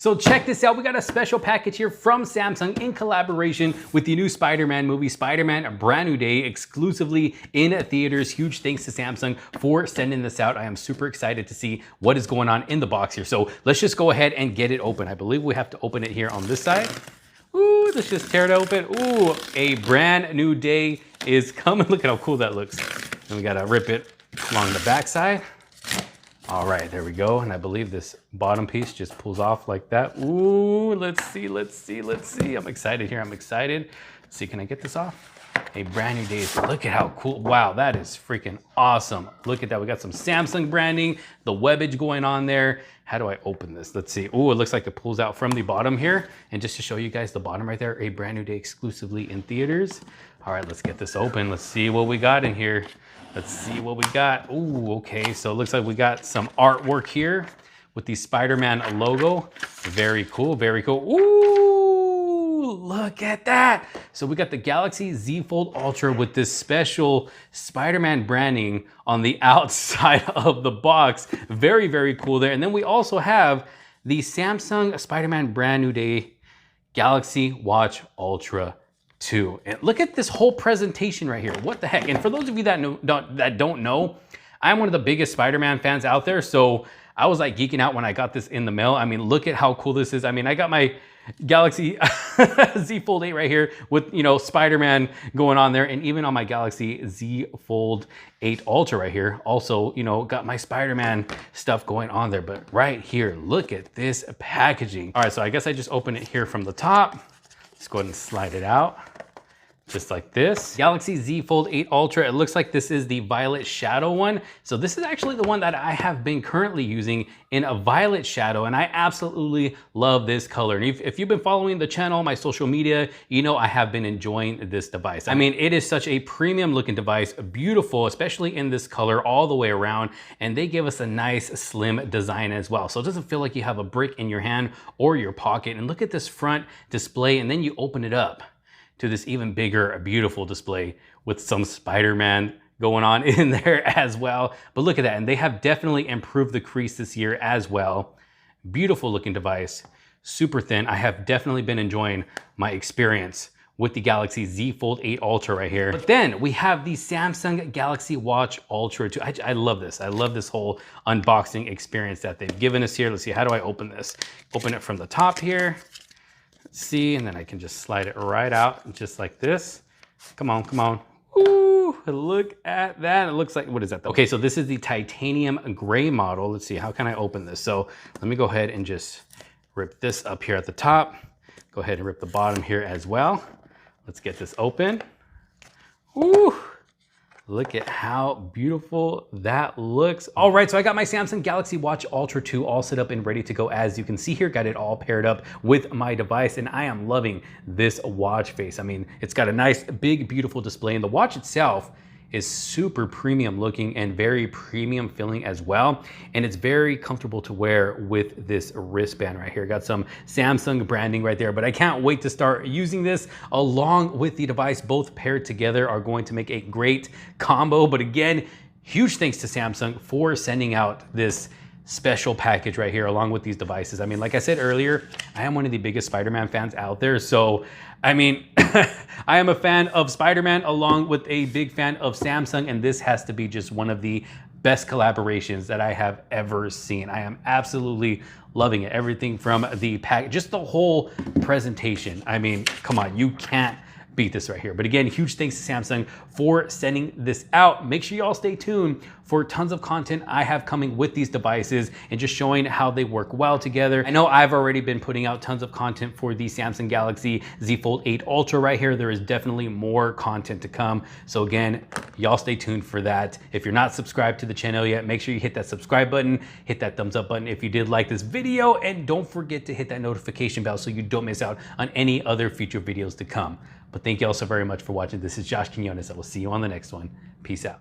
So check this out, we got a special package here from Samsung in collaboration with the new Spider-Man movie, Spider-Man: A Brand New Day, exclusively in theaters. Huge thanks to Samsung for sending this out. I am super excited to see what is going on in the box here. So let's just go ahead and get it open. I believe we have to open it here on this side. Ooh, let's just tear it open. Ooh, a brand new day is coming. Look at how cool that looks. And we gotta rip it along the back side. All right, there we go. And I believe this bottom piece just pulls off like that. Ooh, let's see. I'm excited here, I'm excited. Let's see, can I get this off? A brand new day. Look at how cool. Wow, that is freaking awesome. Look at that, we got some Samsung branding, the webbage going on there. How do I open this? Let's see. Ooh, it looks like it pulls out from the bottom here. And just to show you guys the bottom right there, A Brand New Day exclusively in theaters. All right, let's get this open. Let's see what we got in here. Let's see what we got. Ooh, okay, so it looks like we got some artwork here with the Spider-Man logo. Very cool, very cool. Ooh, look at that. So we got the Galaxy Z Fold Ultra with this special Spider-Man branding on the outside of the box. Very, very cool there. And then we also have the Samsung Spider-Man Brand New Day Galaxy Watch Ultra 2. And look at this whole presentation right here. What the heck? And for those of you that don't know, I'm one of the biggest Spider-Man fans out there. So I was like geeking out when I got this in the mail. I mean, look at how cool this is. I mean, I got my Galaxy Z Fold 8 right here with, you know, Spider-Man going on there. And even on my Galaxy Z Fold 8 Ultra right here, also, you know, got my Spider-Man stuff going on there. But right here, look at this packaging. All right, so I guess I just open it here from the top. Let's go ahead and slide it out. Just like this. Galaxy Z Fold 8 Ultra, it looks like this is the Violet Shadow one. So this is actually the one that I have been currently using in a Violet Shadow, and I absolutely love this color. And if you've been following the channel, my social media, you know I have been enjoying this device. I mean, it is such a premium looking device, beautiful, especially in this color all the way around, and they give us a nice slim design as well. So it doesn't feel like you have a brick in your hand or your pocket. And look at this front display, and then you open it up to this even bigger, beautiful display with some Spider-Man going on in there as well. But look at that, and they have definitely improved the crease this year as well. Beautiful looking device, super thin. I have definitely been enjoying my experience with the Galaxy Z Fold 8 Ultra right here. But then we have the Samsung Galaxy Watch Ultra 2. I love this. I love this whole unboxing experience that they've given us here. Let's see, how do I open this? Open it from the top here. See, and then I can just slide it right out just like this. Come on, come on. Ooh, look at that. It looks like, what is that? Okay, so this is the titanium gray model. Let's see, how can I open this? So let me go ahead and just rip this up here at the top. Go ahead and rip the bottom here as well. Let's get this open. Ooh. Look at how beautiful that looks. All right, so I got my Samsung Galaxy Watch Ultra 2 all set up and ready to go. As you can see here, got it all paired up with my device, and I am loving this watch face. I mean, it's got a nice, big, beautiful display, and the watch itself is super premium looking and very premium feeling as well. And it's very comfortable to wear with this wristband right here. Got some Samsung branding right there, but I can't wait to start using this along with the device. Both paired together are going to make a great combo. But again, huge thanks to Samsung for sending out this special package right here along with these devices. I mean, like I said earlier, I am one of the biggest Spider-Man fans out there. So, I mean, I am a fan of Spider-Man along with a big fan of Samsung, and this has to be just one of the best collaborations that I have ever seen. I am absolutely loving it. Everything from the pack, just the whole presentation. I mean, come on, you can't beat this right here. But again, huge thanks to Samsung for sending this out. Make sure you all stay tuned for tons of content I have coming with these devices and just showing how they work well together. I know I've already been putting out tons of content for the Samsung Galaxy Z Fold 8 Ultra right here. There is definitely more content to come. So again, y'all stay tuned for that. If you're not subscribed to the channel yet, make sure you hit that subscribe button, hit that thumbs up button if you did like this video, and don't forget to hit that notification bell so you don't miss out on any other future videos to come. But thank you all so very much for watching. This is Josh Quinones. I will see you on the next one. Peace out.